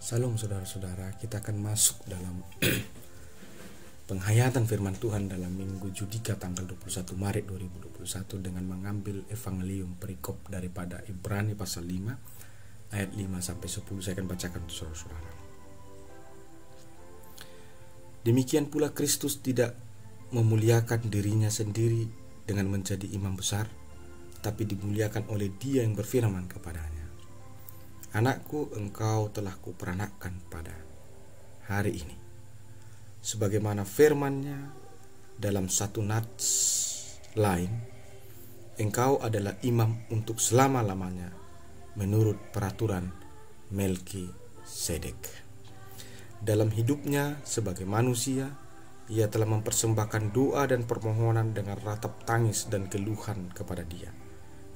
Salam saudara-saudara, kita akan masuk dalam penghayatan firman Tuhan dalam Minggu Judika tanggal 21 Maret 2021 dengan mengambil evangelium perikop daripada Ibrani pasal 5 ayat 5 sampai 10. Saya akan bacakan untuk saudara-saudara. Demikian pula Kristus tidak memuliakan dirinya sendiri dengan menjadi imam besar, tapi dimuliakan oleh Dia yang berfirman kepadanya, Anakku, engkau telah kuperanakkan pada hari ini. Sebagaimana firman-Nya dalam satu nats lain, engkau adalah imam untuk selama-lamanya menurut peraturan Melkisedek. Dalam hidupnya sebagai manusia, ia telah mempersembahkan doa dan permohonan dengan ratap tangis dan keluhan kepada Dia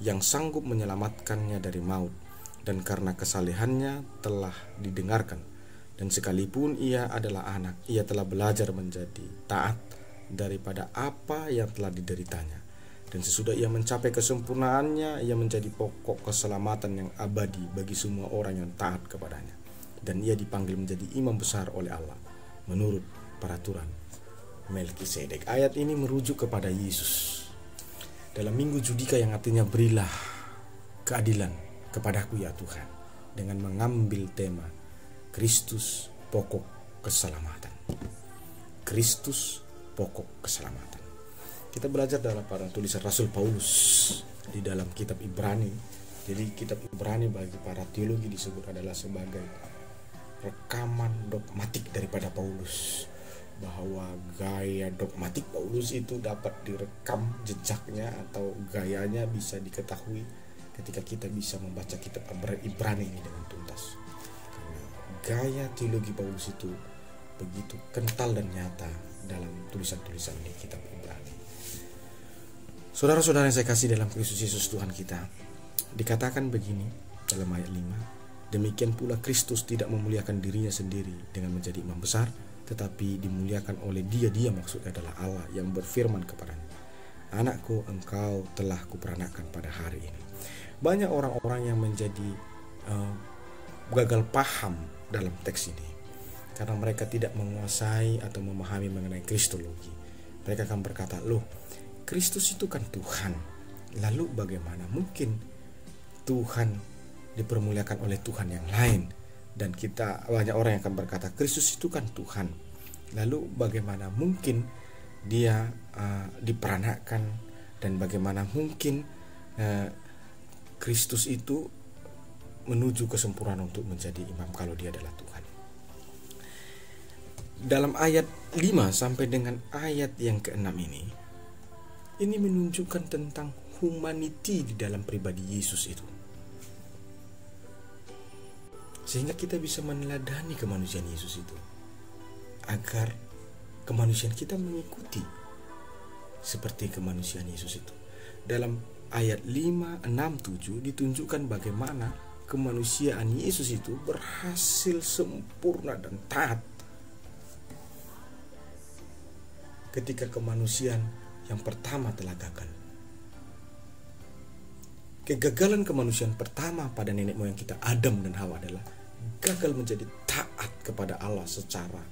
yang sanggup menyelamatkannya dari maut, dan karena kesalehannya telah didengarkan. Dan sekalipun ia adalah anak, ia telah belajar menjadi taat daripada apa yang telah dideritanya. Dan sesudah ia mencapai kesempurnaannya, ia menjadi pokok keselamatan yang abadi bagi semua orang yang taat kepadanya. Dan ia dipanggil menjadi imam besar oleh Allah menurut peraturan Melkisedek. Ayat ini merujuk kepada Yesus dalam Minggu Judika yang artinya berilah keadilan kepadaku ya Tuhan, dengan mengambil tema Kristus pokok keselamatan. Kristus pokok keselamatan. Kita belajar dalam pada tulisan Rasul Paulus di dalam kitab Ibrani. Jadi kitab Ibrani bagi para teologi disebut adalah sebagai rekaman dogmatik daripada Paulus, bahwa gaya dogmatik Paulus itu dapat direkam jejaknya atau gayanya bisa diketahui ketika kita bisa membaca kitab Ibrani ini dengan tuntas. Karena gaya teologi Paulus itu begitu kental dan nyata dalam tulisan-tulisan di kitab Ibrani. Saudara-saudara yang saya kasih dalam Kristus Yesus Tuhan kita, dikatakan begini dalam ayat 5, demikian pula Kristus tidak memuliakan dirinya sendiri dengan menjadi imam besar, tetapi dimuliakan oleh Dia maksudnya adalah Allah yang berfirman kepadanya, Anakku, engkau telah kuperanakkan pada hari ini. Banyak orang-orang yang menjadi gagal paham dalam teks ini karena mereka tidak menguasai atau memahami mengenai kristologi. Mereka akan berkata, loh, Kristus itu kan Tuhan, lalu bagaimana mungkin Tuhan dipermuliakan oleh Tuhan yang lain? Dan banyak orang yang akan berkata, Kristus itu kan Tuhan, lalu bagaimana mungkin Dia diperanakkan, dan bagaimana mungkin Kristus itu menuju kesempurnaan untuk menjadi imam kalau Dia adalah Tuhan. Dalam ayat 5 sampai dengan ayat yang ke-6 ini menunjukkan tentang humanity di dalam pribadi Yesus itu, sehingga kita bisa meneladani kemanusiaan Yesus itu, agar kemanusiaan kita mengikuti seperti kemanusiaan Yesus itu. Dalam ayat 5, 6, 7 ditunjukkan bagaimana kemanusiaan Yesus itu berhasil sempurna dan taat ketika kemanusiaan yang pertama telah gagal. Kegagalan kemanusiaan pertama pada nenek moyang kita Adam dan Hawa adalah gagal menjadi taat kepada Allah secara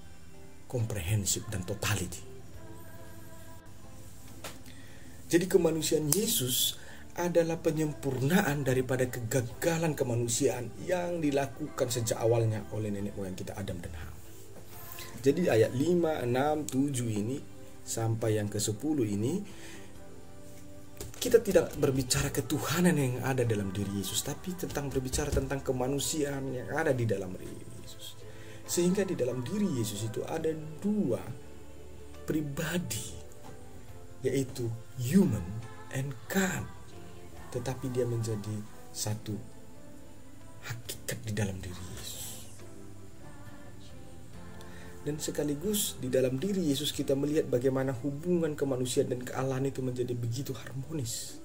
komprehensif dan totality. Jadi kemanusiaan Yesus adalah penyempurnaan daripada kegagalan kemanusiaan yang dilakukan sejak awalnya oleh nenek moyang kita Adam dan Hawa. Jadi ayat 5, 6, 7 ini sampai yang ke-10 ini, kita tidak berbicara ketuhanan yang ada dalam diri Yesus, tapi berbicara tentang kemanusiaan yang ada di dalam diri Yesus. Sehingga di dalam diri Yesus itu ada dua pribadi, yaitu human and God, tetapi dia menjadi satu hakikat di dalam diri Yesus. Dan sekaligus di dalam diri Yesus kita melihat bagaimana hubungan kemanusiaan dan kealahan itu menjadi begitu harmonis.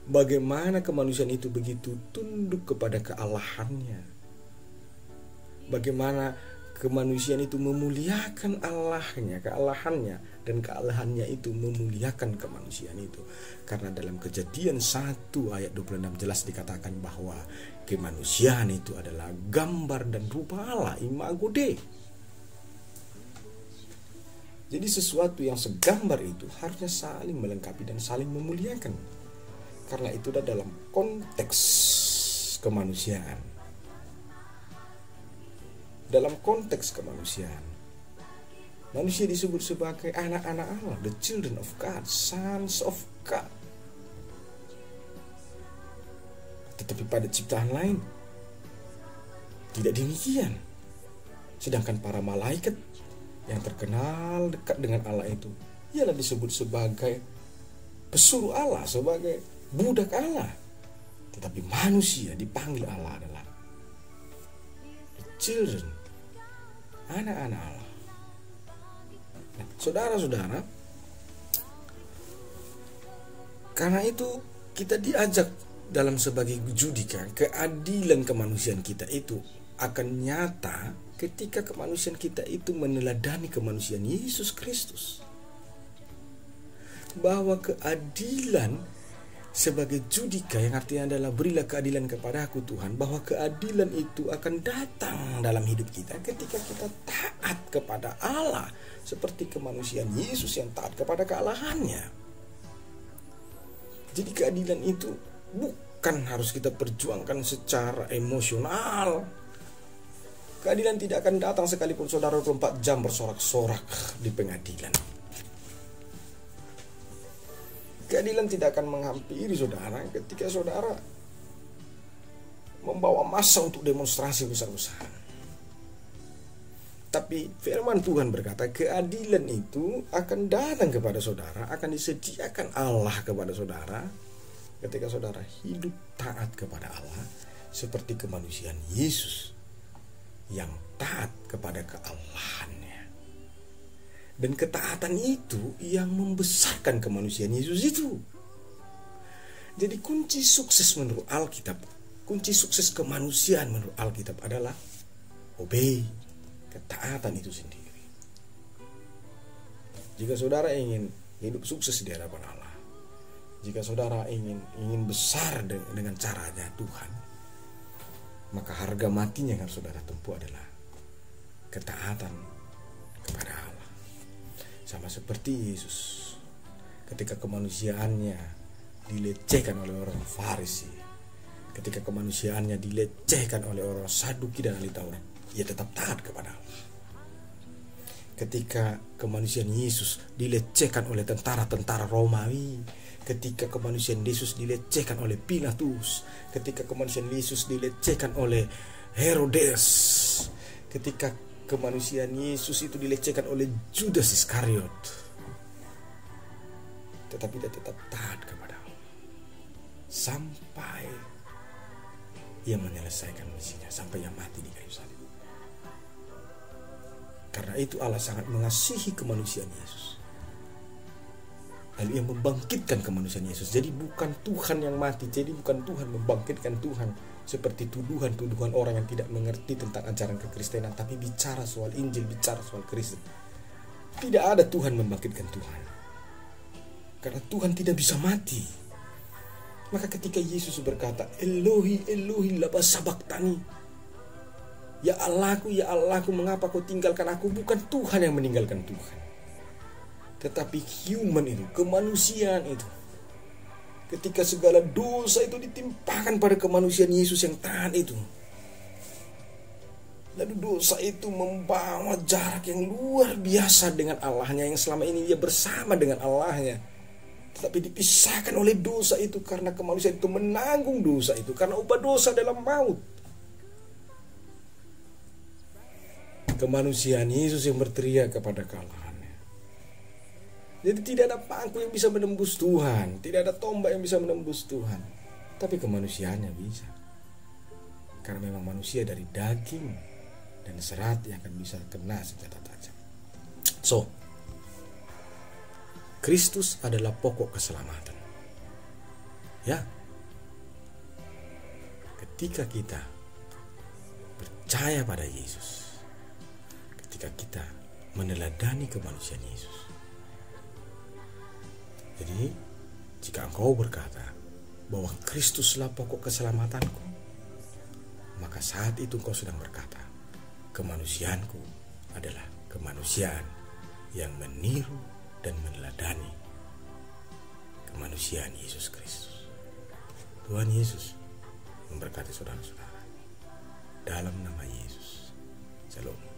Bagaimana kemanusiaan itu begitu tunduk kepada kealahannya. Bagaimana kemanusiaan itu memuliakan Allahnya, kealahannya, dan kealahannya itu memuliakan kemanusiaan itu. Karena dalam Kejadian 1 ayat 26 jelas dikatakan bahwa kemanusiaan itu adalah gambar dan rupa Allah, imago Dei. Jadi sesuatu yang segambar itu harusnya saling melengkapi dan saling memuliakan. Karena itu adalah dalam konteks kemanusiaan. Dalam konteks kemanusiaan, manusia disebut sebagai anak-anak Allah, the children of God, sons of God. Tetapi pada ciptaan lain tidak demikian. Sedangkan para malaikat yang terkenal dekat dengan Allah itu ialah disebut sebagai pesuruh Allah, sebagai budak Allah. Tetapi manusia dipanggil Allah adalah children, anak-anak Allah. Nah, saudara-saudara, karena itu kita diajak dalam sebagai judika, keadilan kemanusiaan kita itu akan nyata ketika kemanusiaan kita itu meneladani kemanusiaan Yesus Kristus. Bahwa keadilan sebagai judika, yang artinya adalah berilah keadilan kepadaku Tuhan, bahwa keadilan itu akan datang dalam hidup kita ketika kita taat kepada Allah, seperti kemanusiaan Yesus yang taat kepada kealahannya. Jadi keadilan itu bukan harus kita perjuangkan secara emosional. Keadilan tidak akan datang sekalipun saudara 24 jam bersorak-sorak di pengadilan. Keadilan tidak akan menghampiri saudara ketika saudara membawa massa untuk demonstrasi besar-besaran. Tapi firman Tuhan berkata keadilan itu akan datang kepada saudara, akan disediakan Allah kepada saudara ketika saudara hidup taat kepada Allah seperti kemanusiaan Yesus yang taat kepada keallahannya. Dan ketaatan itu yang membesarkan kemanusiaan Yesus itu. Jadi kunci sukses menurut Alkitab, kunci sukses kemanusiaan menurut Alkitab adalah obey, ketaatan itu sendiri. Jika saudara ingin hidup sukses di hadapan Allah, jika saudara ingin besar dengan caranya Tuhan, maka harga matinya yang harus saudara tempuh adalah ketaatan kepada Allah. Sama seperti Yesus ketika kemanusiaannya dilecehkan oleh orang Farisi, ketika kemanusiaannya dilecehkan oleh orang Saduki dan ahli Taurat, ia tetap taat kepada Allah. Ketika kemanusiaan Yesus dilecehkan oleh tentara-tentara Romawi, ketika kemanusiaan Yesus dilecehkan oleh Pilatus, ketika kemanusiaan Yesus dilecehkan oleh Herodes, ketika kemanusiaan Yesus itu dilecehkan oleh Judas Iskariot, tetapi dia tetap taat kepada Allah sampai ia menyelesaikan misinya, sampai ia mati di kayu salib. Karena itu Allah sangat mengasihi kemanusiaan Yesus, lalu ia membangkitkan kemanusiaan Yesus. Jadi bukan Tuhan yang mati, jadi bukan Tuhan membangkitkan Tuhan seperti tuduhan-tuduhan orang yang tidak mengerti tentang ajaran kekristenan, tapi bicara soal Injil, bicara soal Kristen. Tidak ada Tuhan membangkitkan Tuhan, karena Tuhan tidak bisa mati. Maka ketika Yesus berkata, Elohi, Elohi, lama sabachthani, ya Allahku, mengapa kau tinggalkan aku? Bukan Tuhan yang meninggalkan Tuhan, tetapi human itu, kemanusiaan itu. Ketika segala dosa itu ditimpakan pada kemanusiaan Yesus yang taat itu, lalu dosa itu membawa jarak yang luar biasa dengan Allahnya, yang selama ini dia bersama dengan Allahnya, tetapi dipisahkan oleh dosa itu karena kemanusiaan itu menanggung dosa itu, karena upah dosa dalam maut. Kemanusiaan Yesus yang berteriak kepada Allah. Jadi tidak ada paku yang bisa menembus Tuhan, tidak ada tombak yang bisa menembus Tuhan, tapi kemanusiaannya bisa. Karena memang manusia dari daging dan serat yang akan bisa kena senjata tajam. So, Kristus adalah pokok keselamatan. Ya, ketika kita percaya pada Yesus, ketika kita meneladani kemanusiaan Yesus. Jadi, jika engkau berkata bahwa Kristuslah pokok keselamatanku, maka saat itu engkau sedang berkata, kemanusiaanku adalah kemanusiaan yang meniru dan meneladani kemanusiaan Yesus Kristus. Tuhan Yesus memberkati saudara-saudara. Dalam nama Yesus. Shalom.